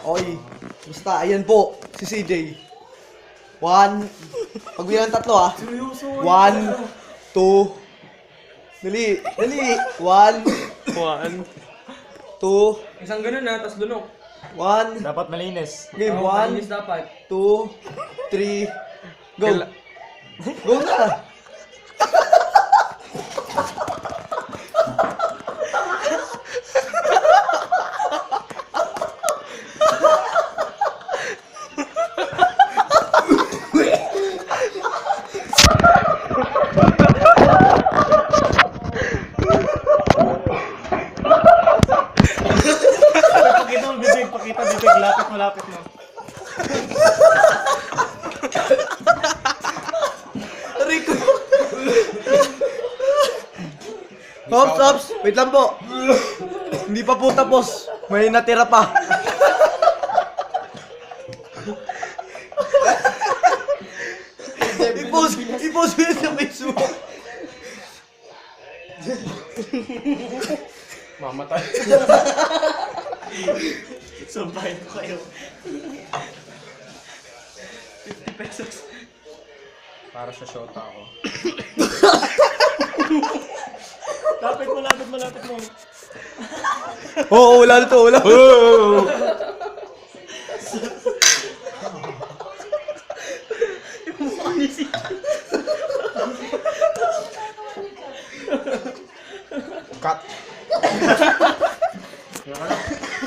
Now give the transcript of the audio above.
Okay. Basta, ayan po. Si CJ. 1. Pagbilang tatlo ah. 1, 2. Dali. 1, 1. 2, Isang ganun na, tas lunok. 1. Dapat malinis. Game, Oo, 1, malinis dapat. 2, 3. Go. Go na. Pakita mo, bibig. Pakita, bibig. Lapit mo. Rico. Hops. Wait lang po. Hindi pa po tapos. May natira pa. I-post mo yun sa Facebook. Mamatay. Sampahin ko kayo. 50 pesos. Para sa shota ako. Malapit mo. Oo, wala na to. Yung mukha ni CJ.